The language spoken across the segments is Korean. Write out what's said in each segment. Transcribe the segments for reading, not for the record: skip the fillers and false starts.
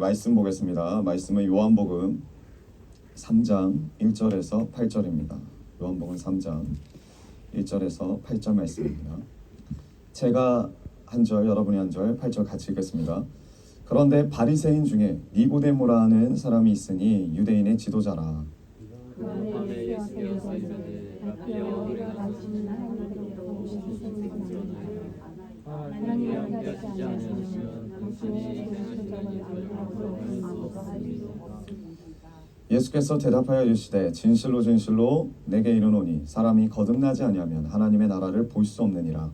말씀 보겠습니다. 말씀은 요한복음 3장 1절에서 8절입니다. 요한복음 3장 1절에서 8절 말씀입니다. 제가 한 절, 여러분이 한 절, 8절 같이 읽겠습니다. 그런데 바리새인 중에 니고데모라 하는 사람이 있으니 유대인의 지도자라. 예수께서 대답하여 이르시되 진실로 진실로 내게 이르노니 사람이 거듭나지 아니하면 하나님의 나라를 볼 수 없느니라.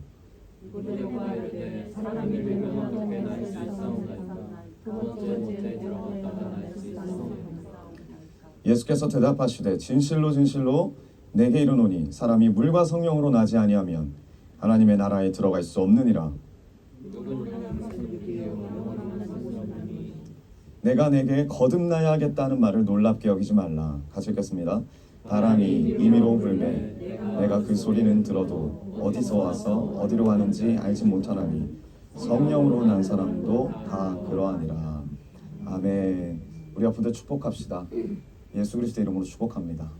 예수께서 대답하시되 진실로 진실로 내게 이르노니 사람이 물과 성령으로 나지 아니하면 하나님의 나라에 들어갈 수 없느니라. 내가 내게 거듭나야 하겠다는 말을 놀랍게 여기지 말라. 같이 읽겠습니다. 바람이 임의로 불매 내가 그 소리는 들어도 어디서 와서 어디로 가는지 알지 못하나니 성령으로 난 사람도 다 그러하니라. 아멘. 우리 아픈데 축복합시다. 예수 그리스도 이름으로 축복합니다.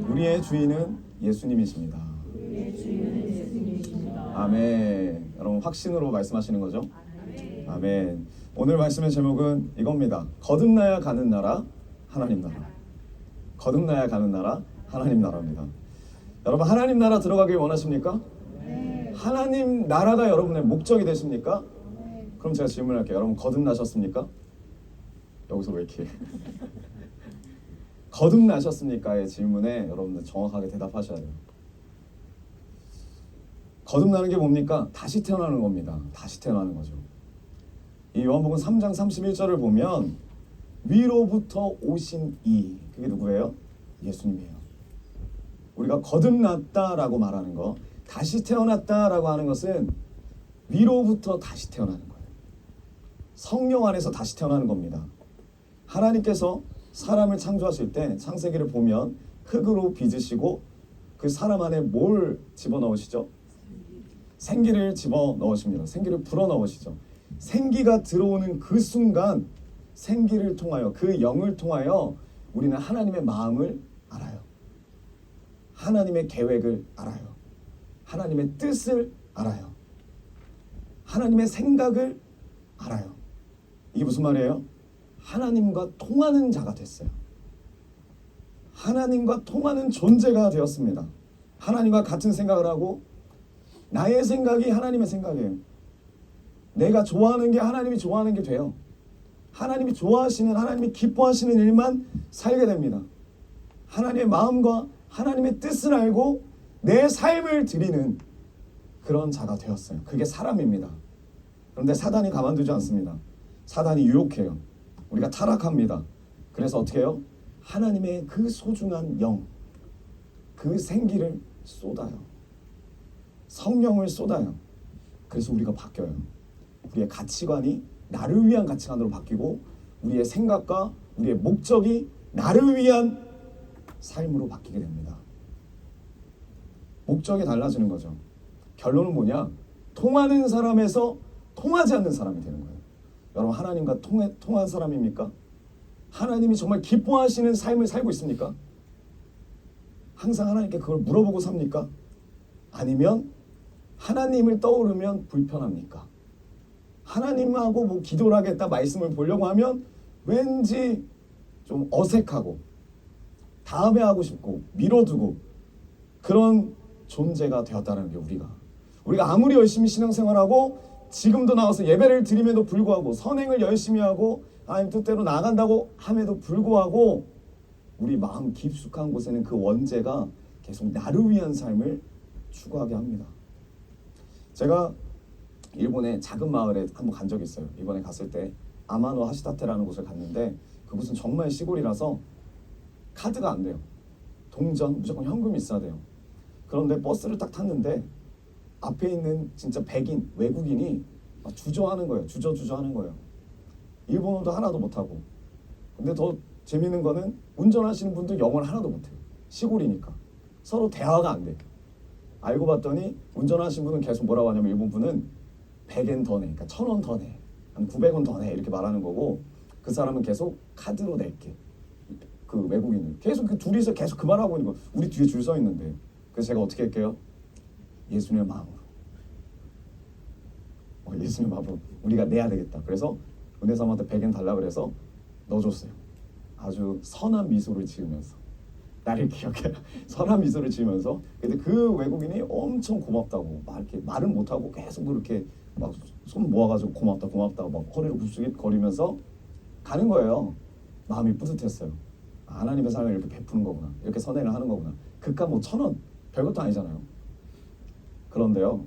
우리의 주인은 예수님이십니다. 아멘. 여러분 확신으로 말씀하시는 거죠? 아멘. 오늘 말씀의 제목은 이겁니다. 거듭나야 가는 나라, 하나님 나라. 거듭나야 가는 나라, 하나님 나라입니다. 여러분 하나님 나라 들어가길 원하십니까? 네. 하나님 나라가 여러분의 목적이 되십니까? 네. 그럼 제가 질문할게요. 여러분 거듭나셨습니까? 여기서 왜 이렇게 거듭나셨습니까의 질문에 여러분들 정확하게 대답하셔야 돼요. 거듭나는 게 뭡니까? 다시 태어나는 겁니다. 다시 태어나는 거죠. 이 요한복음 3장 31절을 보면 위로부터 오신 이, 그게 누구예요? 예수님이에요. 우리가 거듭났다라고 말하는 거, 다시 태어났다라고 하는 것은 위로부터 다시 태어나는 거예요. 성령 안에서 다시 태어나는 겁니다. 하나님께서 사람을 창조하실 때 창세기를 보면 흙으로 빚으시고 그 사람 안에 뭘 집어넣으시죠? 생기를 집어넣으십니다. 생기를 불어넣으시죠. 생기가 들어오는 그 순간 생기를 통하여 그 영을 통하여 우리는 하나님의 마음을 알아요. 하나님의 계획을 알아요. 하나님의 뜻을 알아요. 하나님의 생각을 알아요. 이게 무슨 말이에요? 하나님과 통하는 자가 됐어요. 하나님과 통하는 존재가 되었습니다. 하나님과 같은 생각을 하고 나의 생각이 하나님의 생각이에요. 내가 좋아하는 게 하나님이 좋아하는 게 돼요. 하나님이 좋아하시는, 하나님이 기뻐하시는 일만 살게 됩니다. 하나님의 마음과 하나님의 뜻을 알고 내 삶을 드리는 그런 자가 되었어요. 그게 사람입니다. 그런데 사단이 가만두지 않습니다. 사단이 유혹해요. 우리가 타락합니다. 그래서 어떻게 해요? 하나님의 그 소중한 영, 그 생기를 쏟아요. 성령을 쏟아요. 그래서 우리가 바뀌어요. 우리의 가치관이 나를 위한 가치관으로 바뀌고 우리의 생각과 우리의 목적이 나를 위한 삶으로 바뀌게 됩니다. 목적이 달라지는 거죠. 결론은 뭐냐? 통하는 사람에서 통하지 않는 사람이 되는 거예요. 여러분 하나님과 통한 사람입니까? 하나님이 정말 기뻐하시는 삶을 살고 있습니까? 항상 하나님께 그걸 물어보고 삽니까? 아니면 하나님을 떠오르면 불편합니까? 하나님하고 뭐 기도를 하겠다, 말씀을 보려고 하면 왠지 좀 어색하고 다음에 하고 싶고 미뤄두고 그런 존재가 되었다는 게 우리가 아무리 열심히 신앙생활하고 지금도 나와서 예배를 드림에도 불구하고 선행을 열심히 하고 하나님 뜻대로 나아간다고 함에도 불구하고 우리 마음 깊숙한 곳에는 그 원죄가 계속 나를 위한 삶을 추구하게 합니다. 제가 일본의 작은 마을에 한번 간 적이 있어요. 이번에 갔을 때 아마노 하시다테라는 곳을 갔는데 그곳은 정말 시골이라서 카드가 안 돼요. 동전, 무조건 현금이 있어야 돼요. 그런데 버스를 딱 탔는데 앞에 있는 진짜 백인, 외국인이 막 주저하는 거예요. 주저하는 거예요. 일본어도 하나도 못하고. 근데 더 재밌는 거는 운전하시는 분도 영어를 하나도 못해요. 시골이니까. 서로 대화가 안 돼. 알고 봤더니 운전하시는 분은 계속 뭐라고 하냐면 일본 분은 100엔 더 내, 그러니까 1,000원 더 내. 한 900원 더 내 이렇게 말하는 거고 그 사람은 계속 카드로 낼게. 그 외국인은 계속 그 둘이서 계속 그 말하고 있는 거. 우리 뒤에 줄 서 있는데. 그래서 제가 어떻게 할게요? 예수님의 마음으로. 예수님의 마음으로 우리가 내야 되겠다. 그래서 은혜사한테 100엔 달라 그래서 넣어줬어요. 아주 선한 미소를 지으면서 나를 기억해. 선한 미소를 지으면서. 근데 그 외국인이 엄청 고맙다고 막 이렇게 말은 못하고 계속 그렇게 막 손 모아가지고 고맙다 고맙다 막 허리를 굽죽거리면서 가는 거예요. 마음이 뿌듯했어요. 하나님의 사랑을 이렇게 베푸는 거구나. 이렇게 선행을 하는 거구나. 그깟 뭐 1,000원 별것도 아니잖아요. 그런데요.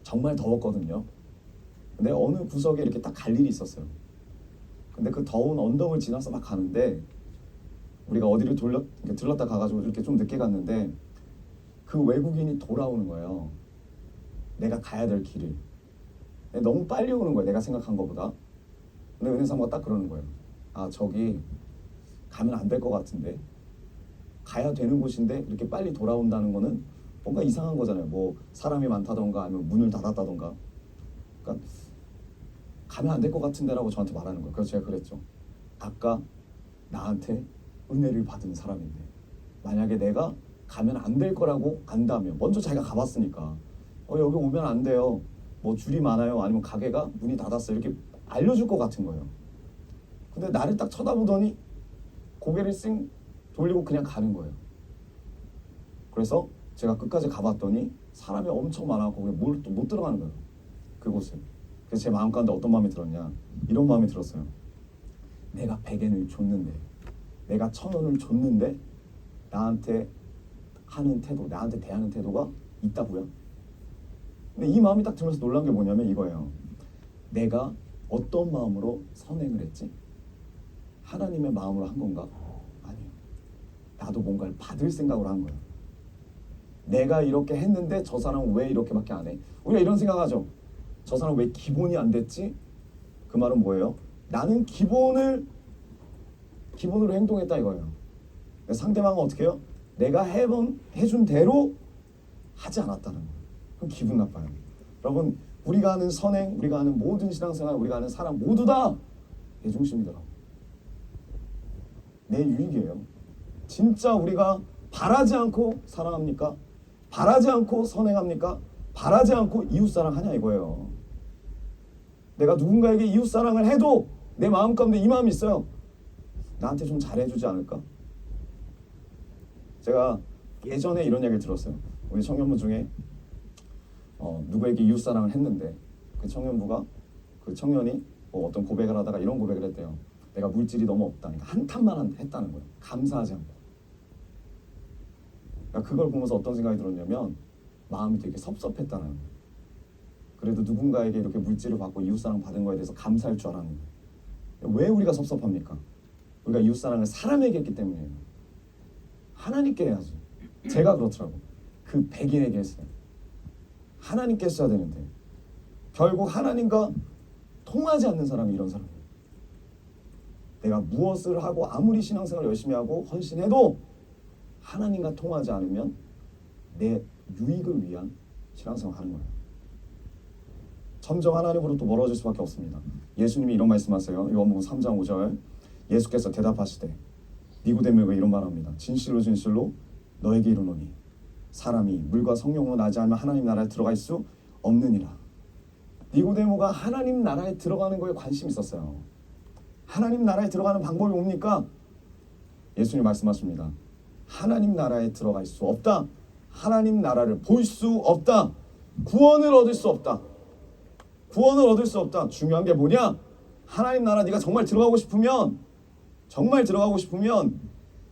정말 더웠거든요. 근데 어느 구석에 이렇게 딱 갈 일이 있었어요. 근데 그 더운 언덕을 지나서 막 가는데 우리가 어디를 들렀다 가가지고 이렇게 좀 늦게 갔는데 그 외국인이 돌아오는 거예요. 내가 가야 될 길을. 너무 빨리 오는 거예요. 내가 생각한 것보다. 근데 은혜사모가 딱 그러는 거예요. 아 저기 가면 안 될 것 같은데 가야 되는 곳인데 이렇게 빨리 돌아온다는 거는 뭔가 이상한 거잖아요. 뭐 사람이 많다던가 아니면 문을 닫았다던가. 그러니까 가면 안 될 것 같은데라고 저한테 말하는 거예요. 그래서 제가 그랬죠. 아까 나한테 은혜를 받은 사람인데 만약에 내가 가면 안 될 거라고 안다면 먼저 자기가 가봤으니까 여기 오면 안 돼요. 뭐 줄이 많아요. 아니면 가게가 문이 닫았어요. 이렇게 알려줄 것 같은 거예요. 근데 나를 딱 쳐다보더니 고개를 쓱 돌리고 그냥 가는 거예요. 그래서 제가 끝까지 가봤더니 사람이 엄청 많아서 거기 못 들어가는 거예요. 그곳을. 그래서 제 마음 가운데 어떤 마음이 들었냐. 이런 마음이 들었어요. 내가 100엔을 줬는데 내가 1,000원을 줬는데 나한테 하는 태도, 나한테 대하는 태도가 있다고요. 근데 이 마음이 딱 들면서 놀란 게 뭐냐면 이거예요. 내가 어떤 마음으로 선행을 했지? 하나님의 마음으로 한 건가? 아니요. 나도 뭔가를 받을 생각으로 한 거예요. 내가 이렇게 했는데 저 사람은 왜 이렇게밖에 안 해? 우리가 이런 생각하죠. 저 사람 왜 기본이 안 됐지? 그 말은 뭐예요? 나는 기본으로 행동했다 이거예요. 상대방은 어떻게 해요? 내가 해준 대로 하지 않았다는 거예요. 그럼 기분 나빠요. 여러분 우리가 하는 선행, 우리가 하는 모든 신앙생활, 우리가 하는 사람 모두 다 내 중심이더라고. 내 유익이에요. 진짜 우리가 바라지 않고 사랑합니까? 바라지 않고 선행합니까? 바라지 않고 이웃사랑하냐 이거예요. 내가 누군가에게 이웃사랑을 해도 내 마음 가운데 이 마음이 있어요. 나한테 좀 잘해주지 않을까? 제가 예전에 이런 이야기를 들었어요. 우리 청년부 중에 누구에게 이웃사랑을 했는데 그 청년부가 그 청년이 어떤 고백을 하다가 이런 고백을 했대요. 내가 물질이 너무 없다. 그러니까 한탄만 했다는 거예요. 감사하지 않고. 그러니까 그걸 보면서 어떤 생각이 들었냐면 마음이 되게 섭섭했다는 거예요. 그래도 누군가에게 이렇게 물질을 받고 이웃사랑 받은 거에 대해서 감사할 줄 알았는데 왜 우리가 섭섭합니까? 우리가 이웃사랑을 사람에게 했기 때문이에요. 하나님께 해야지. 제가 그렇더라고. 그 백인에게 했어요. 하나님께 했어야 되는데 결국 하나님과 통하지 않는 사람이 이런 사람이에요. 내가 무엇을 하고 아무리 신앙생활을 열심히 하고 헌신해도 하나님과 통하지 않으면 내 유익을 위한 신앙생활을 하는 거예요. 점점 하나님으로부터 멀어질 수밖에 없습니다. 예수님이 이런 말씀하세요. 요한복음 3장 5절 예수께서 대답하시되 니고데모에게 이런 말합니다. 진실로 진실로 너에게 이르노니 사람이 물과 성령으로 나지 않으면 하나님 나라에 들어갈 수 없느니라. 니고데모가 하나님 나라에 들어가는 거에 관심이 있었어요. 하나님 나라에 들어가는 방법이 뭡니까? 예수님 말씀하십니다. 하나님 나라에 들어갈 수 없다. 하나님 나라를 볼 수 없다. 구원을 얻을 수 없다. 구원을 얻을 수 없다. 중요한 게 뭐냐? 하나님 나라 네가 정말 들어가고 싶으면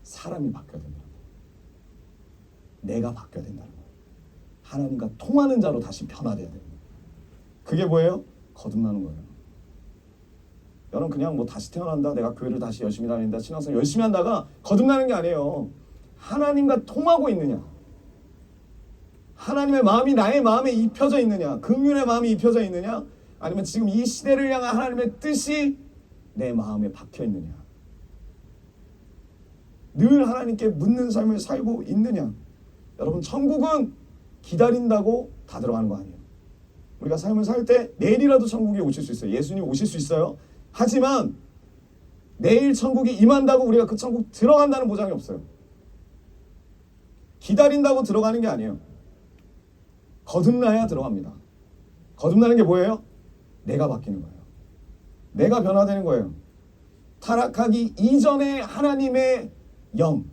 사람이 바뀌어야 된다. 내가 바뀌어야 된다는 거예요. 하나님과 통하는 자로 다시 변화돼야 돼요. 그게 뭐예요? 거듭나는 거예요. 여러분 그냥 뭐 다시 태어난다, 내가 교회를 다시 열심히 다닌다, 신앙생활 열심히 한다가 거듭나는 게 아니에요. 하나님과 통하고 있느냐, 하나님의 마음이 나의 마음에 입혀져 있느냐, 긍휼의 마음이 입혀져 있느냐, 아니면 지금 이 시대를 향한 하나님의 뜻이 내 마음에 박혀 있느냐, 늘 하나님께 묻는 삶을 살고 있느냐. 여러분 천국은 기다린다고 다 들어가는 거 아니에요. 우리가 삶을 살 때 내일이라도 천국에 오실 수 있어요. 예수님 오실 수 있어요. 하지만 내일 천국이 임한다고 우리가 그 천국 들어간다는 보장이 없어요. 기다린다고 들어가는 게 아니에요. 거듭나야 들어갑니다. 거듭나는 게 뭐예요? 내가 바뀌는 거예요. 내가 변화되는 거예요. 타락하기 이전에 하나님의 영,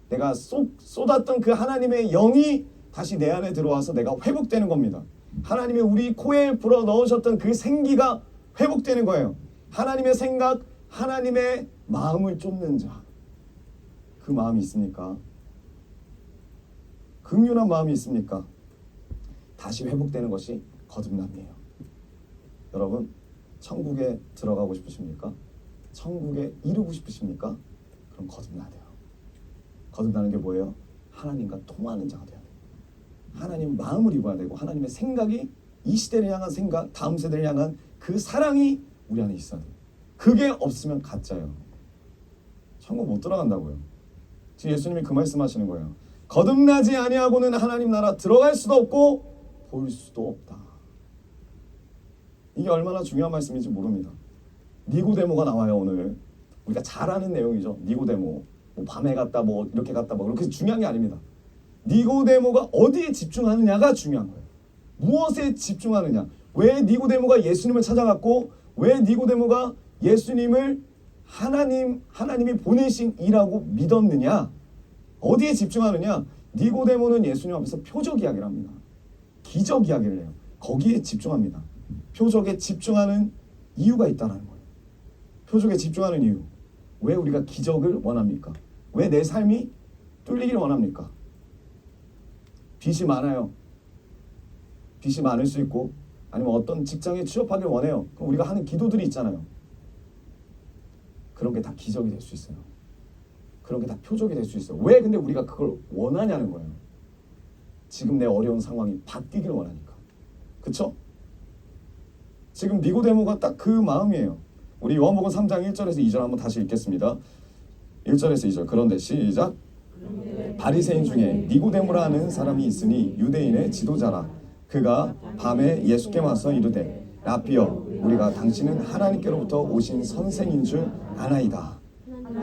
내가 쏟았던 그 하나님의 영이 다시 내 안에 들어와서 내가 회복되는 겁니다. 하나님이 우리 코에 불어 넣으셨던 그 생기가 회복되는 거예요. 하나님의 생각, 하나님의 마음을 쫓는 자, 그 마음이 있습니까? 긍휼한 마음이 있습니까? 다시 회복되는 것이 거듭남이에요. 여러분, 천국에 들어가고 싶으십니까? 천국에 이르고 싶으십니까? 그럼 거듭나야 돼요. 거듭나는 게 뭐예요? 하나님과 통하는 자가 돼야 돼요. 하나님 마음을 입어야 되고 하나님의 생각이 이 시대를 향한 생각, 다음 세대를 향한 그 사랑이 우리 안에 있어야 돼요. 그게 없으면 가짜예요. 천국 못 들어간다고요. 지금 예수님이 그 말씀하시는 거예요. 거듭나지 아니하고는 하나님 나라 들어갈 수도 없고 볼 수도 없다. 이게 얼마나 중요한 말씀인지 모릅니다. 니고데모가 나와요. 오늘 우리가 잘 아는 내용이죠. 니고데모, 뭐 밤에 갔다 뭐 이렇게 갔다 뭐 그렇게 중요한 게 아닙니다. 니고데모가 어디에 집중하느냐가 중요한 거예요. 무엇에 집중하느냐. 왜 니고데모가 예수님을 찾아갔고 왜 니고데모가 예수님을 하나님이 보내신 이라고 믿었느냐. 어디에 집중하느냐. 니고데모는 예수님 앞에서 표적 이야기를 합니다. 기적 이야기를 해요. 거기에 집중합니다. 표적에 집중하는 이유가 있다는 거예요. 표적에 집중하는 이유. 왜 우리가 기적을 원합니까? 왜 내 삶이 뚫리기를 원합니까? 빚이 많아요. 빚이 많을 수 있고 아니면 어떤 직장에 취업하길 원해요. 그럼 우리가 하는 기도들이 있잖아요. 그런 게 다 기적이 될 수 있어요. 그런 게 다 표적이 될 수 있어요. 왜 근데 우리가 그걸 원하냐는 거예요. 지금 내 어려운 상황이 바뀌길 원하니까. 그쵸? 지금 니고데모가 딱 그 마음이에요. 우리 요한복음 3장 1절에서 2절 한번 다시 읽겠습니다. 1절에서 2절. 그런데 시작. 바리새인 중에 니고데모라는 사람이 있으니 유대인의 지도자라. 그가 밤에 예수께 와서 이르되 라피여 우리가 당신은 하나님께로부터 오신 선생인 줄 아나이다.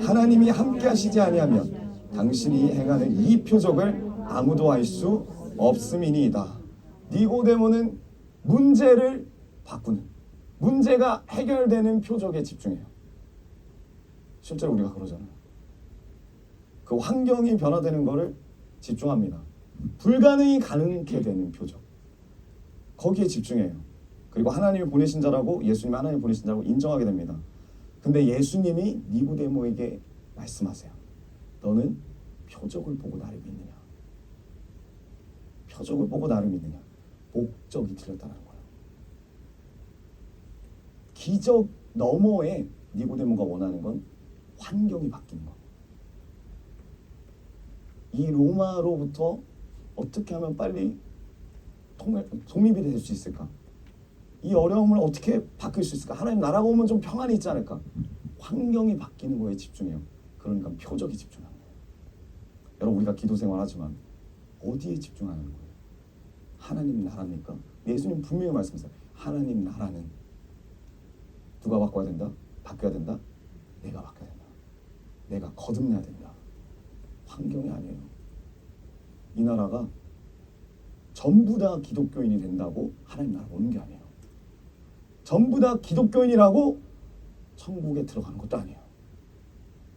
하나님이 함께 하시지 아니하면 당신이 행하는 이 표적을 아무도 알 수 없음이니이다. 니고데모는 문제를 바꾸는, 문제가 해결되는 표적에 집중해요. 실제로 우리가 그러잖아요. 그 환경이 변화되는 것을 집중합니다. 불가능이 가능케 되는 표적, 거기에 집중해요. 그리고 하나님이 보내신 자라고, 예수님이 하나님 보내신 자라고 인정하게 됩니다. 근데 예수님이 니고데모에게 말씀하세요. 너는 표적을 보고 나를 믿느냐? 표적을 보고 나를 믿느냐? 목적이 틀렸다는 거예요. 기적 너머에 니고데모가 원하는 건 환경이 바뀌는 거. 이 로마로부터 어떻게 하면 빨리 독립이 될 수 있을까? 이 어려움을 어떻게 바뀔 수 있을까? 하나님 나라가 오면 좀 평안이 있지 않을까? 환경이 바뀌는 거에 집중해요. 그러니까 표적이 집중하는 거예요. 여러분, 우리가 기도 생활하지만 어디에 집중하는 거예요? 하나님 나라입니까? 예수님 분명히 말씀하세요. 하나님 나라는 누가 바꿔야 된다? 바뀌어야 된다? 내가 바뀌어야 된다. 내가 거듭나야 된다. 환경이 아니에요. 이 나라가 전부 다 기독교인이 된다고 하나님 나라가 오는 게 아니에요. 전부 다 기독교인이라고 천국에 들어가는 것도 아니에요.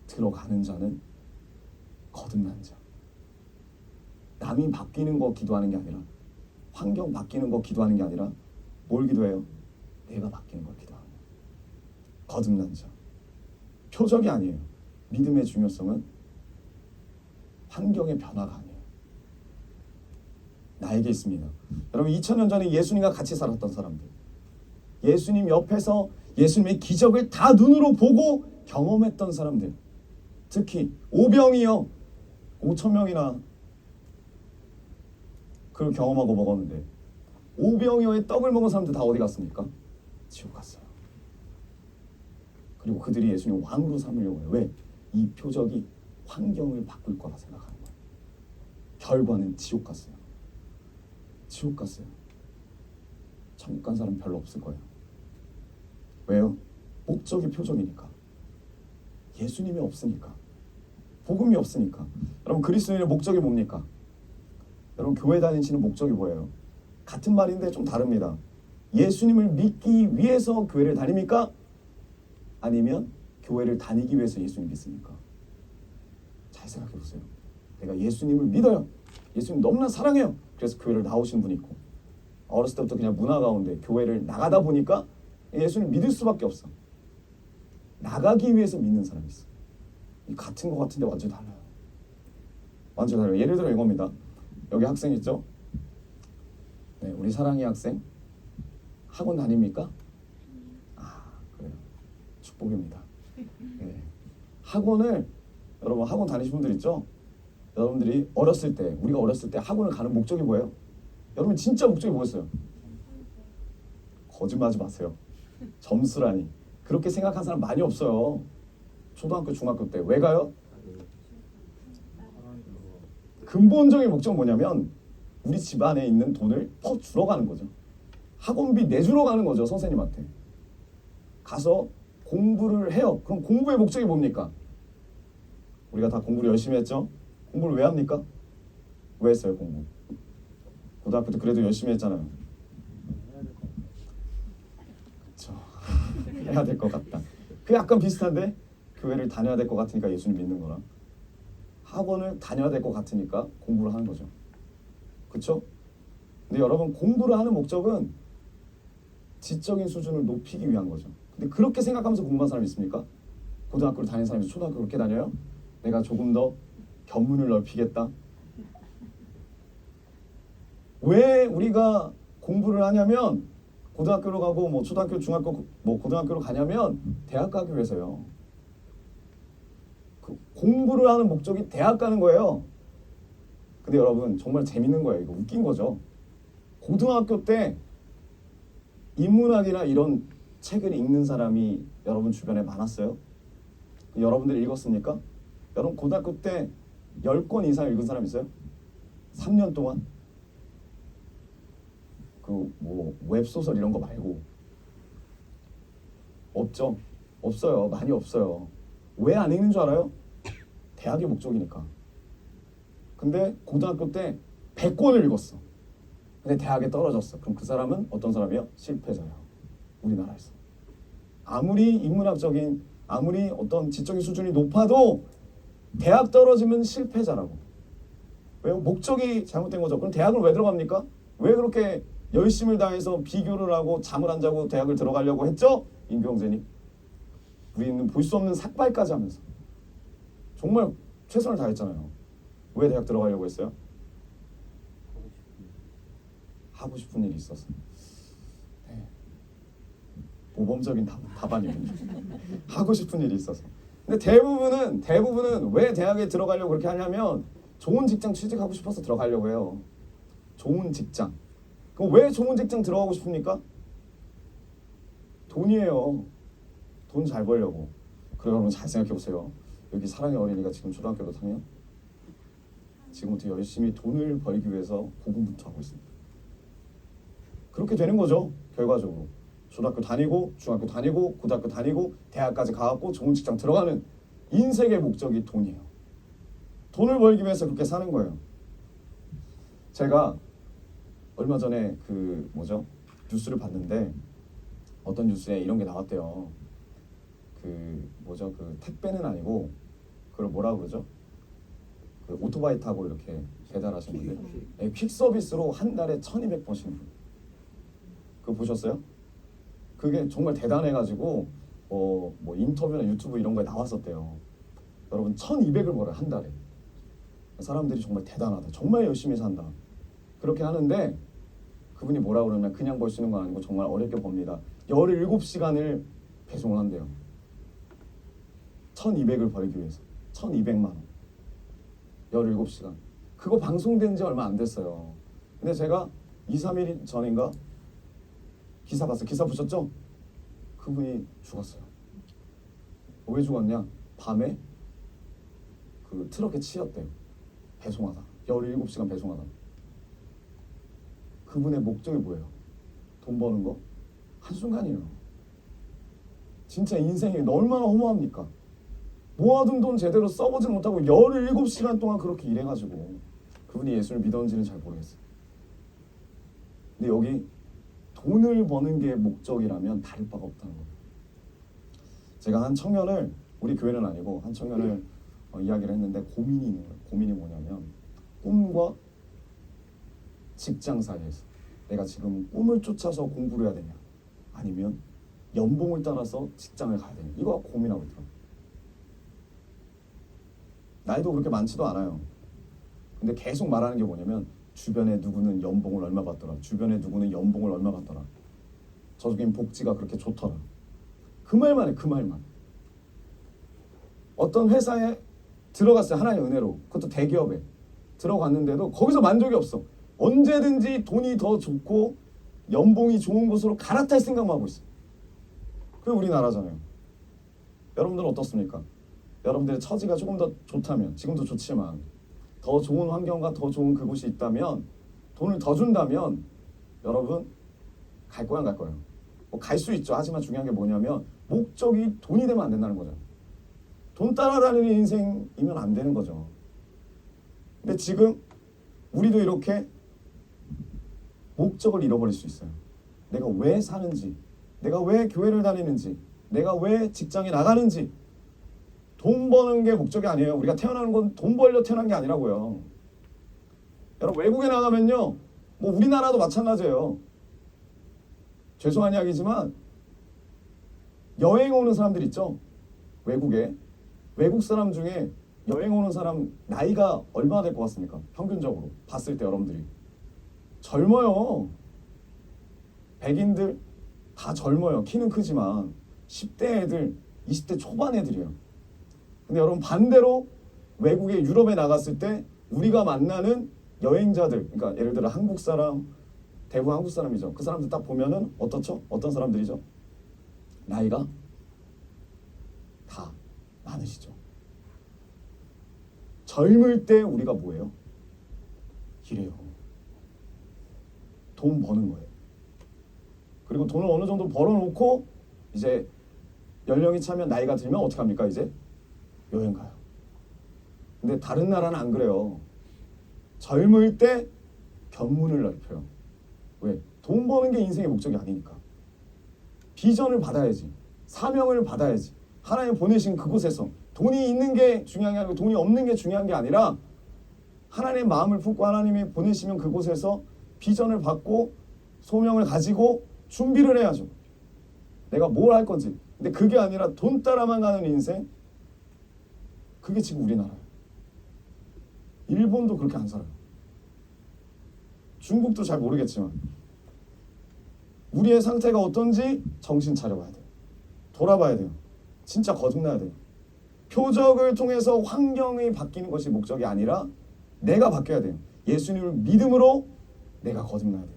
들어가는 자는 거듭난 자. 남이 바뀌는 거 기도하는 게 아니라, 환경 바뀌는 거 기도하는 게 아니라 뭘 기도해요? 내가 바뀌는 걸 기도하는 거예요. 거듭난 자. 표적이 아니에요. 믿음의 중요성은 환경의 변화가 아니에요. 나에게 있습니다. 여러분, 2000년 전에 예수님과 같이 살았던 사람들, 예수님 옆에서 예수님의 기적을 다 눈으로 보고 경험했던 사람들, 특히 오병이어 5,000명이나 그걸 경험하고 먹었는데, 오병이어의 떡을 먹은 사람들 다 어디 갔습니까? 지옥 갔어요. 그리고 그들이 예수님 왕으로 삼으려고 해요. 왜? 이 표적이 환경을 바꿀 거라 생각하는 거예요. 결과는 지옥 갔어요. 지옥 갔어요. 천국 간 사람 별로 없을 거예요. 왜요? 목적이 표적이니까. 예수님이 없으니까. 복음이 없으니까. 여러분 그리스도인의 목적이 뭡니까? 여러분 교회 다니시는 목적이 뭐예요? 같은 말인데 좀 다릅니다. 예수님을 믿기 위해서 교회를 다닙니까? 아니면 교회를 다니기 위해서 예수님 믿습니까? 잘 생각해 보세요. 내가 예수님을 믿어요. 예수님 너무나 사랑해요. 그래서 교회를 나오신 분이 있고, 어렸을 때부터 그냥 문화 가운데 교회를 나가다 보니까 예수님 믿을 수밖에 없어. 나가기 위해서 믿는 사람이 있어. 이 같은 것 같은데 완전 달라요. 완전 달라요. 예를 들어 이겁니다. 여기 학생 있죠? 네, 우리 사랑의 학생 학원 다닙니까? 아, 그래요. 축복입니다. 네. 학원을 여러분 학원 다니신 분들 있죠? 여러분들이 어렸을 때, 우리가 어렸을 때 학원을 가는 목적이 뭐예요? 여러분 진짜 목적이 뭐였어요? 거짓말하지 마세요. 점수라니. 그렇게 생각한 사람 많이 없어요. 초등학교, 중학교 때. 왜 가요? 근본적인 목적은 뭐냐면 우리 집안에 있는 돈을 퍼주러 가는 거죠. 학원비 내주러 가는 거죠. 선생님한테. 가서 공부를 해요. 그럼 공부의 목적이 뭡니까? 우리가 다 공부를 열심히 했죠? 공부를 왜 합니까? 왜 했어요 공부? 고등학교 때 그래도 열심히 했잖아요. 그렇죠. 해야 될 것 같다. 그 약간 비슷한데 교회를 다녀야 될 것 같으니까 예수님 믿는 거랑 학원을 다녀야 될 것 같으니까 공부를 하는 거죠. 그렇죠? 근데 여러분 공부를 하는 목적은 지적인 수준을 높이기 위한 거죠. 근데 그렇게 생각하면서 공부한 사람이 있습니까? 고등학교를 다니는 사람이 초등학교 그렇게 다녀요? 내가 조금 더 견문을 넓히겠다. 왜 우리가 공부를 하냐면 고등학교로 가고 뭐 초등학교, 중학교, 뭐 고등학교로 가냐면 대학 가기 위해서요. 그 공부를 하는 목적이 대학 가는 거예요. 근데 여러분 정말 재밌는 거예요. 이거 웃긴 거죠. 고등학교 때 인문학이나 이런 책을 읽는 사람이 여러분 주변에 많았어요? 여러분들이 읽었습니까? 여러분 고등학교 때 10권 이상 읽은 사람 있어요? 3년 동안? 그 뭐 웹소설 이런 거 말고 없죠? 없어요. 많이 없어요. 왜 안 읽는 줄 알아요? 대학의 목적이니까. 근데 고등학교 때 100권을 읽었어. 근데 대학에 떨어졌어. 그럼 그 사람은 어떤 사람이에요? 실패자예요. 우리나라에서. 아무리 인문학적인, 아무리 어떤 지적인 수준이 높아도 대학 떨어지면 실패자라고. 왜요? 목적이 잘못된 거죠. 그럼 대학을 왜 들어갑니까? 왜 그렇게 열심을 다해서 비교를 하고 잠을 안 자고 대학을 들어가려고 했죠? 임경재님. 우리는 볼 수 없는 삭발까지 하면서. 정말 최선을 다했잖아요. 왜 대학 들어가려고 했어요? 하고 싶은 일이 있어서. 네. 모범적인 답안이군요. 하고 싶은 일이 있어서. 근데 대부분은 왜 대학에 들어가려고 그렇게 하냐면 좋은 직장 취직하고 싶어서 들어가려고 해요. 좋은 직장. 그럼 왜 좋은 직장 들어가고 싶습니까? 돈이에요. 돈 잘 벌려고. 그래 여러분 잘 생각해 보세요. 여기 사랑의 어린이가 지금 초등학교도 다녀요? 지금부터 열심히 돈을 벌기 위해서 고군분투하고 있습니다. 그렇게 되는 거죠. 결과적으로. 초등학교 다니고 중학교 다니고 고등학교 다니고 대학까지 가갖고 좋은 직장 들어가는 인생의 목적이 돈이에요. 돈을 벌기 위해서 그렇게 사는 거예요. 제가 얼마 전에 그 뉴스를 봤는데 어떤 뉴스에 이런 게 나왔대요. 그 택배는 아니고 그걸 뭐라 그러죠? 그 오토바이 타고 이렇게 배달하시는 분들. 네, 퀵 서비스로 한 달에 1,200번씩 분. 그거 보셨어요? 그게 정말 대단해가지고 뭐 인터뷰나 유튜브 이런 거에 나왔었대요. 여러분 1,200을 벌어요 한 달에. 사람들이 정말 대단하다. 정말 열심히 산다. 그렇게 하는데 그분이 뭐라 그러냐면 그냥 벌 수 있는 건 아니고 정말 어렵게 법니다. 17시간을 배송을 한대요. 1,200을 벌기 위해서. 1,200만 원. 17시간. 그거 방송된 지 얼마 안 됐어요. 근데 제가 2, 3일 전인가 기사 봤어요. 기사 보셨죠? 그분이 죽었어요. 왜 죽었냐? 밤에 그 트럭에 치였대요. 배송하다. 17시간 배송하다. 그분의 목적이 뭐예요? 돈 버는 거 한순간이에요. 진짜 인생이 얼마나 허무합니까? 모아둔 돈 제대로 써보지 못하고 17시간 동안 그렇게 일해가지고 그분이 예수를 믿었는지는 잘 모르겠어요. 근데 여기 돈을 버는 게 목적이라면 다를 바가 없다는 거예요. 제가 한 청년을, 우리 교회는 아니고 한 청년을 이야기를 했는데 고민이 있는 거예요. 고민이 뭐냐면 꿈과 직장 사이에서 내가 지금 꿈을 쫓아서 공부를 해야 되냐, 아니면 연봉을 따라서 직장을 가야 되냐, 이거 고민하고 있더라고요. 나이도 그렇게 많지도 않아요. 근데 계속 말하는 게 뭐냐면 주변에 누구는 연봉을 얼마 받더라, 주변에 누구는 연봉을 얼마 받더라, 저쪽엔 복지가 그렇게 좋더라. 그 말만 해, 그 말만. 어떤 회사에 들어갔어요. 하나님의 은혜로. 그것도 대기업에 들어갔는데도 거기서 만족이 없어. 언제든지 돈이 더 좋고 연봉이 좋은 곳으로 갈아탈 생각만 하고 있어. 그게 우리나라잖아요. 여러분들은 어떻습니까? 여러분들의 처지가 조금 더 좋다면, 지금도 좋지만 더 좋은 환경과 더 좋은 그곳이 있다면, 돈을 더 준다면 여러분 갈 거야, 안 갈 거예요? 뭐 갈 수 있죠. 하지만 중요한 게 뭐냐면 목적이 돈이 되면 안 된다는 거죠. 돈 따라다니는 인생이면 안 되는 거죠. 근데 지금 우리도 이렇게 목적을 잃어버릴 수 있어요. 내가 왜 사는지, 내가 왜 교회를 다니는지, 내가 왜 직장에 나가는지. 돈 버는 게 목적이 아니에요. 우리가 태어나는 건 돈 벌려 태어난 게 아니라고요. 여러분 외국에 나가면요, 뭐 우리나라도 마찬가지예요. 죄송한 이야기지만 여행 오는 사람들 있죠. 외국에. 외국 사람 중에 여행 오는 사람 나이가 얼마나 될 것 같습니까? 평균적으로 봤을 때 여러분들이 젊어요. 백인들 다 젊어요. 키는 크지만 10대 애들, 20대 초반 애들이에요. 근데 여러분 반대로 외국에 유럽에 나갔을 때 우리가 만나는 여행자들, 그러니까 예를 들어 한국 사람, 대부분 한국 사람이죠. 그 사람들 딱 보면은 어떻죠? 어떤 사람들이죠? 나이가 다 많으시죠. 젊을 때 우리가 뭐예요? 이래요. 돈 버는 거예요. 그리고 돈을 어느 정도 벌어놓고 이제 연령이 차면, 나이가 들면 어떻게 합니까? 이제 여행 가요. 근데 다른 나라는 안 그래요. 젊을 때 견문을 넓혀요. 왜? 돈 버는 게 인생의 목적이 아니니까. 비전을 받아야지. 사명을 받아야지. 하나님 보내신 그곳에서 돈이 있는 게 중요한 게 아니고 돈이 없는 게 중요한 게 아니라 하나님의 마음을 품고 하나님이 보내시면 그곳에서 비전을 받고 소명을 가지고 준비를 해야죠. 내가 뭘 할 건지. 근데 그게 아니라 돈 따라만 가는 인생, 그게 지금 우리나라예요. 일본도 그렇게 안 살아요. 중국도 잘 모르겠지만 우리의 상태가 어떤지 정신 차려봐야 돼요. 돌아봐야 돼요. 진짜 거듭나야 돼요. 표적을 통해서 환경이 바뀌는 것이 목적이 아니라 내가 바뀌어야 돼요. 예수님을 믿음으로 내가 거듭나야 돼요.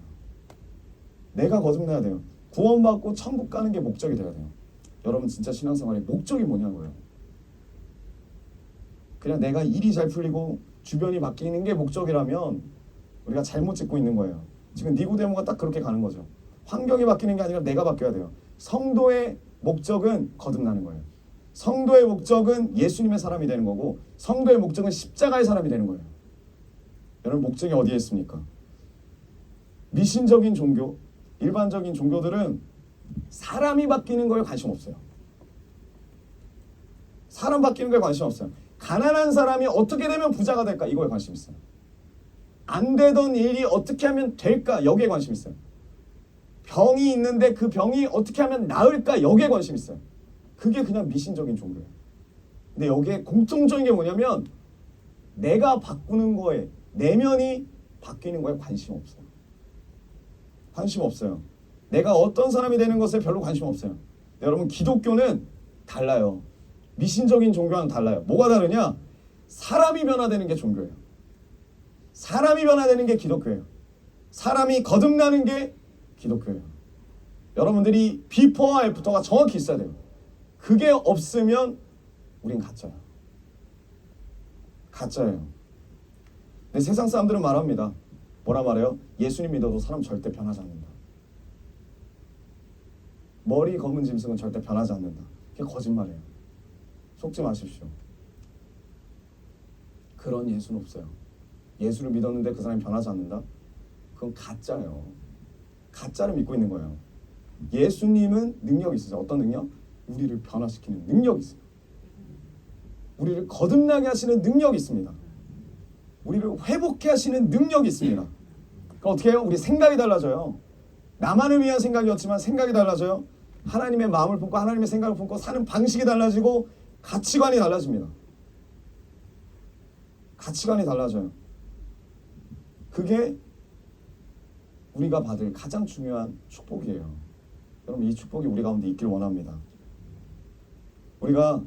내가 거듭나야 돼요. 구원받고 천국 가는 게 목적이 돼야 돼요. 여러분 진짜 신앙생활의 목적이 뭐냐고요. 그냥 내가 일이 잘 풀리고 주변이 바뀌는 게 목적이라면 우리가 잘못 짓고 있는 거예요. 지금 니고데모가 딱 그렇게 가는 거죠. 환경이 바뀌는 게 아니라 내가 바뀌어야 돼요. 성도의 목적은 거듭나는 거예요. 성도의 목적은 예수님의 사람이 되는 거고, 성도의 목적은 십자가의 사람이 되는 거예요. 여러분 목적이 어디에 있습니까? 미신적인 종교, 일반적인 종교들은 사람이 바뀌는 거에 관심 없어요. 사람 바뀌는 거에 관심 없어요. 가난한 사람이 어떻게 되면 부자가 될까, 이거에 관심 있어요. 안 되던 일이 어떻게 하면 될까, 여기에 관심 있어요. 병이 있는데 그 병이 어떻게 하면 나을까, 여기에 관심 있어요. 그게 그냥 미신적인 종교예요. 근데 여기에 공통적인 게 뭐냐면 내가 바꾸는 거에, 내면이 바뀌는 거에 관심 없어요. 관심 없어요. 내가 어떤 사람이 되는 것에 별로 관심 없어요. 여러분 기독교는 달라요. 미신적인 종교와는 달라요. 뭐가 다르냐? 사람이 변화되는 게 종교예요. 사람이 변화되는 게 기독교예요. 사람이 거듭나는 게 기독교예요. 여러분들이 비포와 애프터가 정확히 있어야 돼요. 그게 없으면 우린 가짜야. 가짜예요. 근데 세상 사람들은 말합니다. 뭐라 말해요? 예수님 믿어도 사람 절대 변하지 않는다. 머리 검은 짐승은 절대 변하지 않는다. 그게 거짓말이에요. 속지 마십시오. 그런 예수는 없어요. 예수를 믿었는데 그 사람이 변하지 않는다? 그건 가짜예요. 가짜를 믿고 있는 거예요. 예수님은 능력이 있으세요. 어떤 능력? 우리를 변화시키는 능력이 있어요. 우리를 거듭나게 하시는 능력이 있습니다. 우리를 회복케 하시는 능력이 있습니다. 그럼 어떻게 해요? 우리 생각이 달라져요. 나만을 위한 생각이었지만 생각이 달라져요. 하나님의 마음을 품고 하나님의 생각을 품고 사는 방식이 달라지고 가치관이 달라집니다. 가치관이 달라져요. 그게 우리가 받을 가장 중요한 축복이에요. 여러분, 이 축복이 우리 가운데 있길 원합니다. 우리가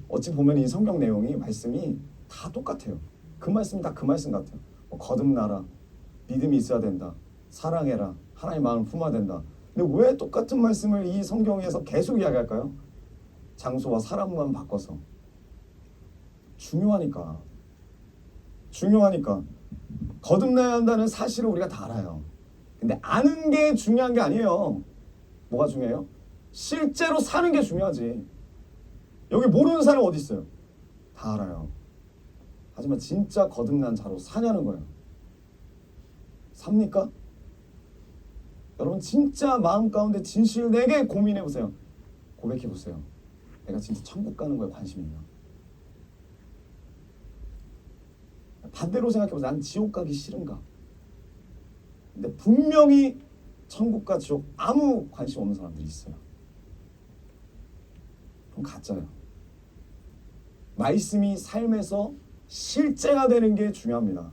어찌 보면 이 성경 내용이 말씀이 다 똑같아요. 그 말씀이 다 그 말씀 같아요. 거듭나라, 믿음이 있어야 된다, 사랑해라, 하나님의 마음을 품어야 된다. 근데 왜 똑같은 말씀을 이 성경에서 계속 이야기할까요? 장소와 사람만 바꿔서. 중요하니까. 거듭나야 한다는 사실을 우리가 다 알아요. 근데 아는 게 중요한 게 아니에요. 뭐가 중요해요? 실제로 사는 게 중요하지. 여기 모르는 사람 어디 있어요? 다 알아요. 하지만 진짜 거듭난 자로 사냐는 거예요. 삽니까? 여러분, 진짜 마음 가운데 진실되게 고민해 보세요. 고백해 보세요. 내가 진짜 천국 가는 거에 관심이 있나? 반대로 생각해 보세요. 난 지옥 가기 싫은가? 근데 분명히 천국과 지옥 아무 관심 없는 사람들이 있어요. 그럼 가짜예요. 말씀이 삶에서 실제가 되는 게 중요합니다.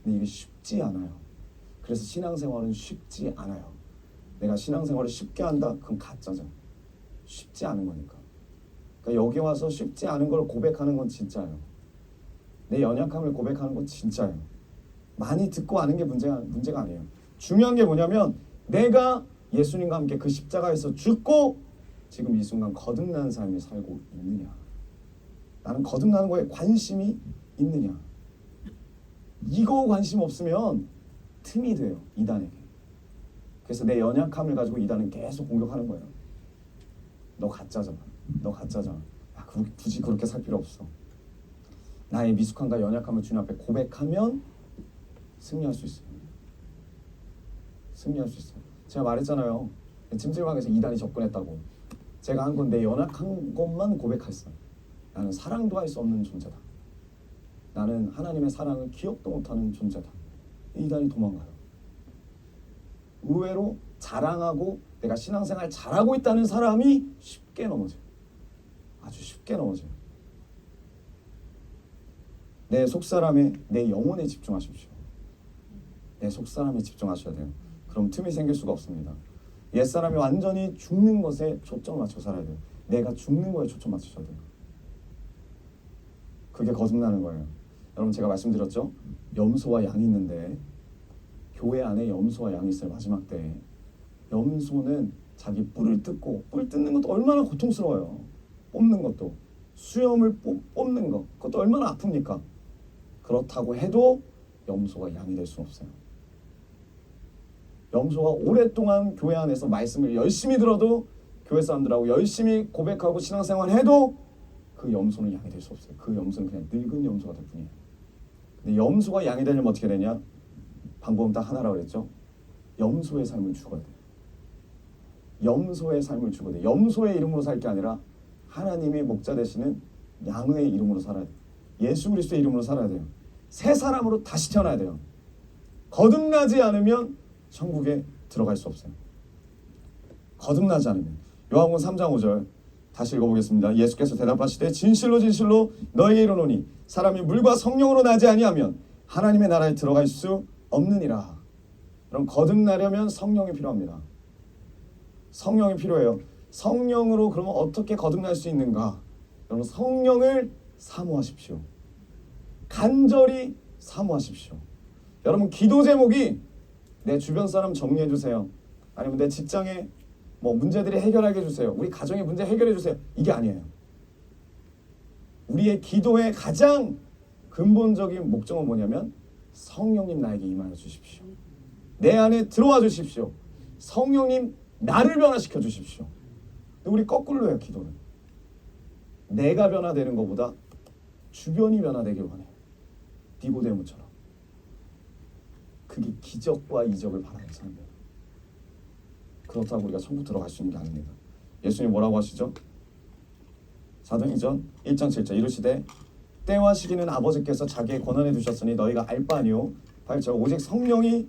근데 이게 쉽지 않아요. 그래서 신앙생활은 쉽지 않아요. 내가 신앙생활을 쉽게 한다? 그건 가짜죠. 쉽지 않은 거니까. 그러니까 여기 와서 쉽지 않은 걸 고백하는 건 진짜예요. 내 연약함을 고백하는 건 진짜예요. 많이 듣고 아는 게 문제가 아니에요. 중요한 게 뭐냐면 내가 예수님과 함께 그 십자가에서 죽고 지금 이 순간 거듭나는 삶을 살고 있느냐. 나는 거듭나는 거에 관심이 있느냐. 이거 관심 없으면 틈이 돼요. 이단에게. 그래서 내 연약함을 가지고 이단은 계속 공격하는 거예요. 너 가짜잖아. 야, 굳이 그렇게 살 필요 없어. 나의 미숙함과 연약함을 주님 앞에 고백하면 승리할 수 있어요. 제가 말했잖아요. 찜질방에서 이단이 접근했다고. 제가 한 건 내 연약한 것만 고백했어요. 나는 사랑도 할 수 없는 존재다. 나는 하나님의 사랑을 기억도 못하는 존재다. 이단이 도망가요. 의외로 자랑하고 내가 신앙생활 잘하고 있다는 사람이 쉽게 넘어져요. 아주 쉽게 넘어져요. 내 속사람에, 내 영혼에 집중하십시오. 내 속사람에 집중하셔야 돼요. 그럼 틈이 생길 수가 없습니다. 옛사람이 완전히 죽는 것에 초점을 맞춰 살아야 돼요. 내가 죽는 거에 초점 맞추셔야 돼요. 그게 거듭나는 거예요. 여러분, 제가 말씀드렸죠? 염소와 양이 있는데 교회 안에 염소와 양이 있어요. 마지막 때 염소는 자기 뿔을 뜯고, 뿔 뜯는 것도 얼마나 고통스러워요. 뽑는 것도, 수염을 뽑는 것, 그것도 얼마나 아픕니까? 그렇다고 해도 염소가 양이 될 수 없어요. 염소가 오랫동안 교회 안에서 말씀을 열심히 들어도, 교회 사람들하고 열심히 고백하고 신앙생활 해도 그 염소는 양이 될 수 없어요. 그 염소는 그냥 늙은 염소가 될 뿐이에요. 근데 염소가 양이 되려면 어떻게 되냐? 방법은 딱 하나라고 그랬죠. 염소의 삶을 죽어야 돼요. 염소의 삶을 죽어야 돼요. 염소의 이름으로 살 게 아니라 하나님의 목자 되시는 양의 이름으로 살아야 돼요. 예수 그리스도의 이름으로 살아야 돼요. 새 사람으로 다시 태어나야 돼요. 거듭나지 않으면 천국에 들어갈 수 없어요. 거듭나지 않으면. 요한복음 3장 5절 다시 읽어보겠습니다. 예수께서 대답하시되 진실로 너에게 이르노니 사람이 물과 성령으로 나지 아니하면 하나님의 나라에 들어갈 수 없느니라. 그럼 거듭나려면 성령이 필요합니다. 성령이 필요해요. 성령으로 그러면 어떻게 거듭날 수 있는가? 여러분, 성령을 사모하십시오. 간절히 사모하십시오. 여러분, 기도 제목이 내 주변 사람 정리해 주세요. 아니면 내 직장에 문제들이 해결하게 해주세요. 우리 가정의 문제 해결해 주세요. 이게 아니에요. 우리의 기도의 가장 근본적인 목적은 뭐냐면 성령님 나에게 임하여 주십시오. 내 안에 들어와 주십시오. 성령님 나를 변화시켜 주십시오. 근데 우리 거꾸로 해요. 기도는 내가 변화되는 것보다 주변이 변화되길 원해요. 니고데모처럼. 그게 기적과 이적을 바라는 삶이에요. 그렇다고 우리가 천국 들어갈 수 있는 게 아닙니다. 예수님 뭐라고 하시죠? 사도행전 1장 7절 이르시되 때와 시기는 아버지께서 자기의 권한에 두셨으니 너희가 알 바 아니요 8절 오직 성령이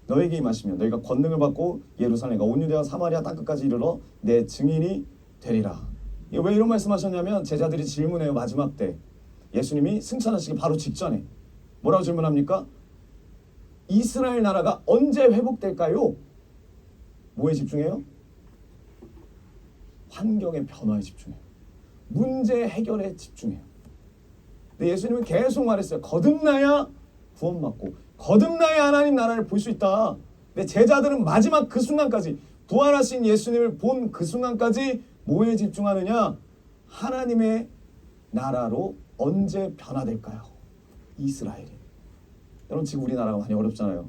너에게 임하시면 너희가 권능을 받고 예루살렘과 온 유대와 사마리아 땅끝까지 이르러 내 증인이 되리라. 왜 이런 말씀하셨냐면 제자들이 질문해요. 마지막 때 예수님이 승천하시기 바로 직전에 뭐라고 질문합니까? 이스라엘 나라가 언제 회복될까요? 뭐에 집중해요? 환경의 변화에 집중해요. 문제 해결에 집중해요. 근데 예수님은 계속 말했어요. 거듭나야 구원받고 거듭나야 하나님 나라를 볼 수 있다. 근데 제자들은 마지막 그 순간까지 부활하신 예수님을 본 그 순간까지 뭐에 집중하느냐? 하나님의 나라로 언제 변화될까요? 이스라엘이. 여러분 지금 우리나라가 많이 어렵잖아요.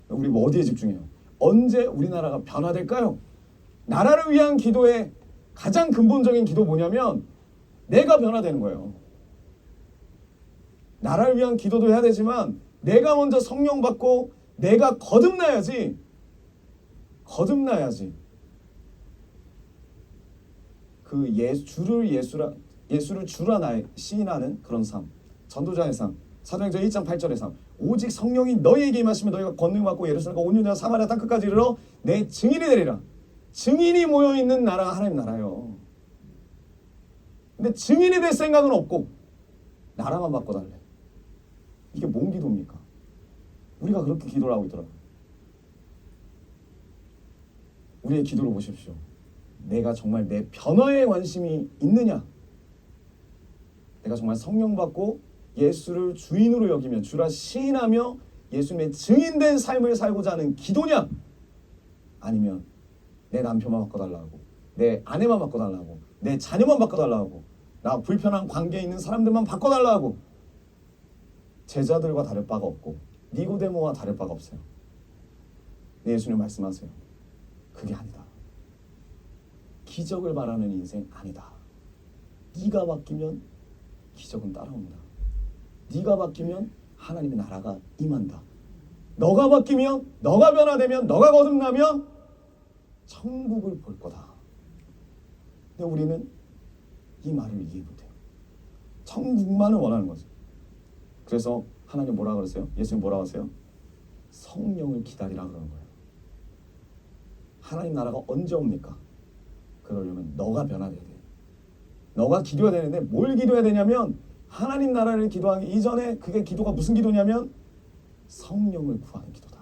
우리 뭐 어디에 집중해요? 언제 우리나라가 변화될까요? 나라를 위한 기도의 가장 근본적인 기도 뭐냐면 내가 변화되는 거예요. 나라를 위한 기도도 해야 되지만 내가 먼저 성령 받고 내가 거듭나야지. 거듭나야지. 그 예수를 주라 시인하는 그런 삶. 전도자의 삶. 사도행전 1장 8절의 삶. 오직 성령이 너희에게 임하시면 너희가 권능 받고 예루살렘과 온 유대와 사마리아 땅끝까지 이르러 내 증인이 되리라. 증인이 모여있는 나라가 하나님 나라예요. 근데 증인이 될 생각은 없고 나라만 바꿔달래. 이게 뭔 기도입니까? 우리가 그렇게 기도를 하고 있더라고요. 우리의 기도를 보십시오. 내가 정말 내 변화에 관심이 있느냐? 내가 정말 성령 받고 예수를 주인으로 여기며 주라 시인하며 예수님의 증인된 삶을 살고자 하는 기도냐? 아니면 내 남편만 바꿔달라고, 내 아내만 바꿔달라고, 내 자녀만 바꿔달라고, 나 불편한 관계에 있는 사람들만 바꿔달라고. 제자들과 다를 바가 없고 니고데모와 다를 바가 없어요. 예수님 말씀하세요. 그게 아니다. 기적을 바라는 인생 아니다. 네가 바뀌면 기적은 따라온다. 네가 바뀌면 하나님의 나라가 임한다. 너가 바뀌면, 너가 변화되면, 너가 거듭나면 천국을 볼 거다. 근데 우리는 이 말을 이해 못해요. 천국만을 원하는 거죠. 그래서 하나님 뭐라 그러세요? 예수님 뭐라 하세요? 성령을 기다리라 그러는 거예요. 하나님 나라가 언제 옵니까? 그러려면 너가 변화돼야 돼. 너가 기도해야 되는데 뭘 기도해야 되냐면 하나님 나라를 기도하기 이전에 그게 기도가 무슨 기도냐면 성령을 구하는 기도다.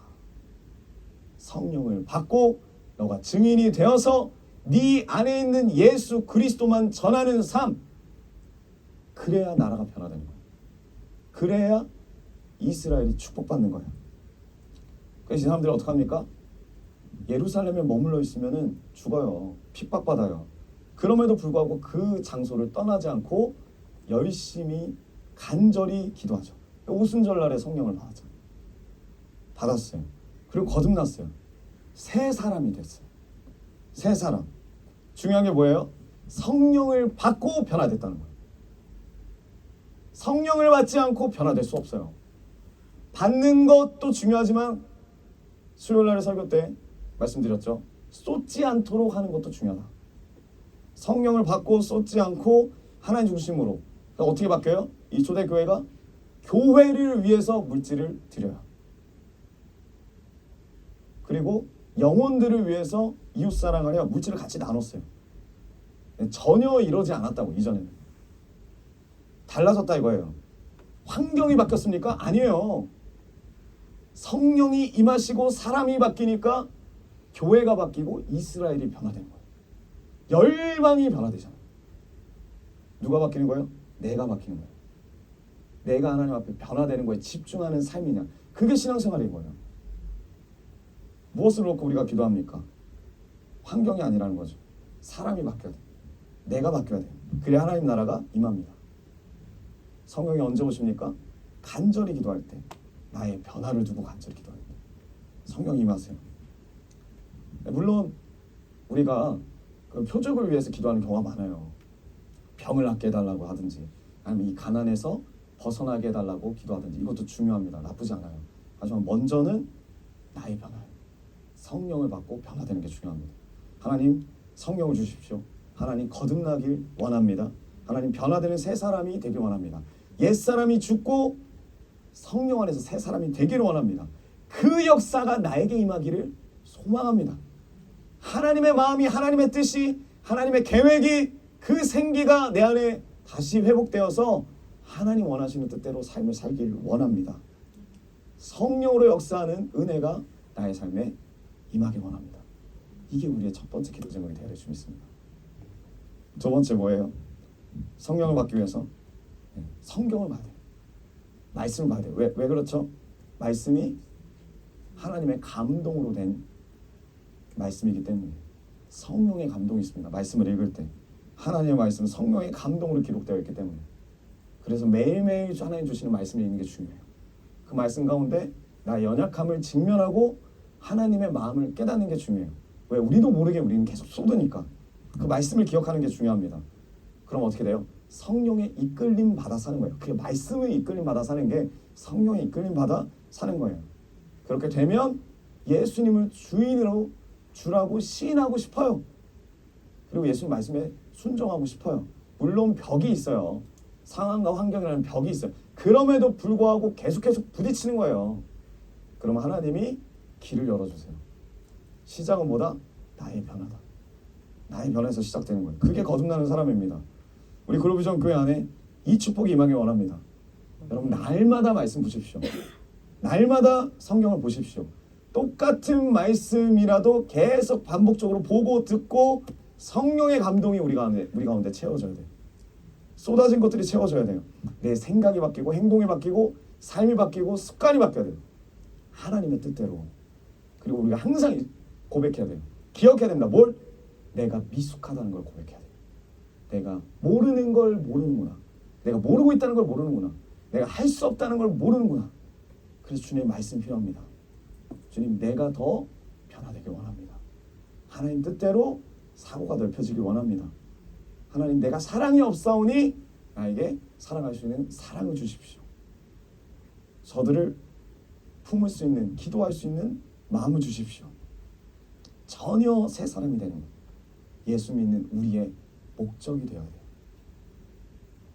성령을 받고 너가 증인이 되어서 네 안에 있는 예수 그리스도만 전하는 삶. 그래야 나라가 변화되는 거야. 그래야 이스라엘이 축복받는 거야. 그래서 이 사람들이 어떡합니까? 예루살렘에 머물러 있으면 죽어요. 핍박받아요. 그럼에도 불구하고 그 장소를 떠나지 않고 열심히 간절히 기도하죠. 오순절날에 성령을 받았어요. 그리고 거듭났어요. 새 사람이 됐어요. 새 사람. 중요한 게 뭐예요? 성령을 받고 변화됐다는 거예요. 성령을 받지 않고 변화될 수 없어요. 받는 것도 중요하지만 수요일날의 설교 때 말씀드렸죠. 쏟지 않도록 하는 것도 중요하다. 성령을 받고 쏟지 않고 하나님 중심으로. 그러니까 어떻게 바뀌어요? 이 초대교회가 교회를 위해서 물질을 드려요. 그리고 영혼들을 위해서 이웃사랑을 해요. 물질을 같이 나눴어요. 전혀 이러지 않았다고 이전에는. 달라졌다 이거예요. 환경이 바뀌었습니까? 아니에요. 성령이 임하시고 사람이 바뀌니까 교회가 바뀌고 이스라엘이 변화된 거예요. 열방이 변화되잖아요. 누가 바뀌는 거예요? 내가 바뀌는 거예요. 내가 하나님 앞에 변화되는 거에 집중하는 삶이냐. 그게 신앙생활인 거예요. 무엇을 놓고 우리가 기도합니까? 환경이 아니라는 거죠. 사람이 바뀌어야 돼. 내가 바뀌어야 돼. 그래야 하나님 나라가 임합니다. 성령이 언제 오십니까? 간절히 기도할 때. 나의 변화를 두고 간절히 기도할 때. 성령이 임하세요. 물론 우리가 그 표적을 위해서 기도하는 경우가 많아요. 병을 낫게 해달라고 하든지 아니면 이 가난에서 벗어나게 해달라고 기도하든지 이것도 중요합니다. 나쁘지 않아요. 하지만 먼저는 나의 변화, 성령을 받고 변화되는 게 중요합니다. 하나님 성령을 주십시오. 하나님 거듭나길 원합니다. 하나님 변화되는 새 사람이 되길 원합니다. 옛사람이 죽고 성령 안에서 새 사람이 되기를 원합니다. 그 역사가 나에게 임하기를 소망합니다. 하나님의 마음이, 하나님의 뜻이, 하나님의 계획이, 그 생기가 내 안에 다시 회복되어서 하나님 원하시는 뜻대로 삶을 살기를 원합니다. 성령으로 역사하는 은혜가 나의 삶에 임하길 원합니다. 이게 우리의 첫 번째 기도 제목이 되어야 될 줄 믿습니다. 두 번째 뭐예요? 성령을 받기 위해서 성경을 봐야 돼요. 말씀을 봐야 돼요. 왜 그렇죠? 말씀이 하나님의 감동으로 된 말씀이기 때문에 성령의 감동이 있습니다. 말씀을 읽을 때 하나님의 말씀은 성령의 감동으로 기록되어 있기 때문에 그래서 매일매일 하나님 주시는 말씀을 읽는 게 중요해요. 그 말씀 가운데 나의 연약함을 직면하고 하나님의 마음을 깨닫는 게 중요해요. 왜? 우리도 모르게 우리는 계속 쏟으니까 그 말씀을 기억하는 게 중요합니다. 그럼 어떻게 돼요? 성령의 이끌림 받아 사는 거예요. 그 말씀의 이끌림 받아 사는 게 성령의 이끌림 받아 사는 거예요. 그렇게 되면 예수님을 주인으로 주라고 시인하고 싶어요. 그리고 예수님 말씀에 순종하고 싶어요. 물론 벽이 있어요. 상황과 환경이라는 벽이 있어요. 그럼에도 불구하고 계속 부딪히는 거예요. 그러면 하나님이 길을 열어주세요. 시작은 뭐다? 나의 변화다. 나의 변화에서 시작되는 거예요. 그게 거듭나는 사람입니다. 우리 글로비전 교회 안에 이 축복이 임하길 원합니다. 여러분 날마다 말씀 보십시오. 날마다 성경을 보십시오. 똑같은 말씀이라도 계속 반복적으로 보고 듣고 성령의 감동이 우리 가운데 채워져야 돼요. 쏟아진 것들이 채워져야 돼요. 내 생각이 바뀌고 행동이 바뀌고 삶이 바뀌고 습관이 바뀌어야 돼요. 하나님의 뜻대로. 그리고 우리가 항상 고백해야 돼요. 기억해야 됩니다. 뭘? 내가 미숙하다는 걸 고백해야 돼요. 내가 모르는 걸 모르는구나. 내가 모르고 있다는 걸 모르는구나. 내가 할 수 없다는 걸 모르는구나. 그래서 주님의 말씀 필요합니다. 주님 내가 더 변화되길 원합니다. 하나님 뜻대로 사고가 넓혀지길 원합니다. 하나님 내가 사랑이 없사오니 나에게 사랑할 수 있는 사랑을 주십시오. 저들을 품을 수 있는 기도할 수 있는 마음을 주십시오. 전혀 새 사람이 되는 것. 예수 믿는 우리의 목적이 되어야 돼요.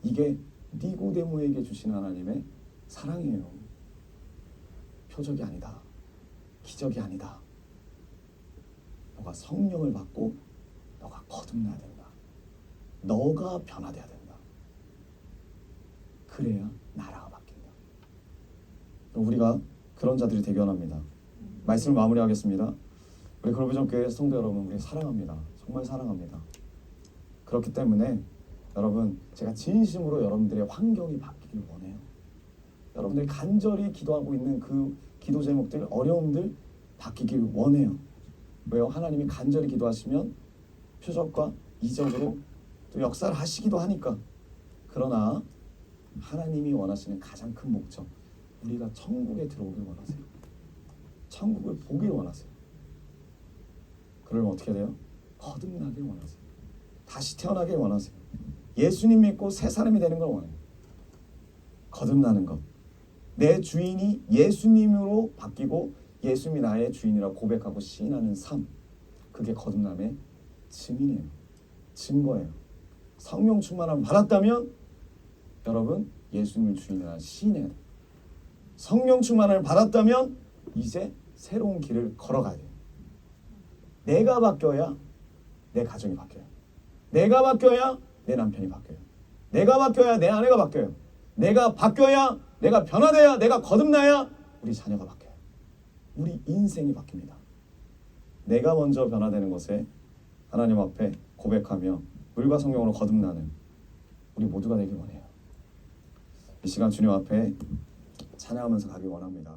이게 니고데모에게 주신 하나님의 사랑이에요. 표적이 아니다. 기적이 아니다. 너가 성령을 받고 너가 거듭나야 된다. 너가 변화돼야 된다. 그래야 나라가 바뀐다. 우리가 그런 자들이 되기 원합니다. 말씀을 마무리하겠습니다. 우리 글로비전 교회 성도 여러분, 우리 사랑합니다. 정말 사랑합니다. 그렇기 때문에 여러분, 제가 진심으로 여러분들의 환경이 바뀌길 원해요. 여러분들이 간절히 기도하고 있는 그 기도 제목들, 어려움들 바뀌길 원해요. 왜요? 하나님이 간절히 기도하시면 표적과 이적으로 또 역사를 하시기도 하니까. 그러나 하나님이 원하시는 가장 큰 목적, 우리가 천국에 들어오길 원하세요. 천국을 보길 원하세요. 그러면 어떻게 돼요? 거듭나길 원하세요. 다시 태어나길 원하세요. 예수님 믿고 새 사람이 되는 걸 원해요. 거듭나는 것. 내 주인이 예수님으로 바뀌고 예수님이 나의 주인이라고 고백하고 시인하는 삶. 그게 거듭남의 증인이에요. 증거예요. 성령 충만함을 받았다면 여러분 예수님을 주인이라 시인해야 돼요. 성령 충만함을 받았다면 이제 새로운 길을 걸어가야 돼요. 내가 바뀌어야 내 가정이 바뀌어요. 내가 바뀌어야 내 남편이 바뀌어요. 내가 바뀌어야 내 아내가 바뀌어요. 내가 바뀌어야, 내가 변화돼야, 내가 거듭나야 우리 자녀가 바뀌어요. 우리 인생이 바뀝니다. 내가 먼저 변화되는 것에 하나님 앞에 고백하며 물과 성령으로 거듭나는 우리 모두가 되길 원해요. 이 시간 주님 앞에 찬양하면서 가길 원합니다.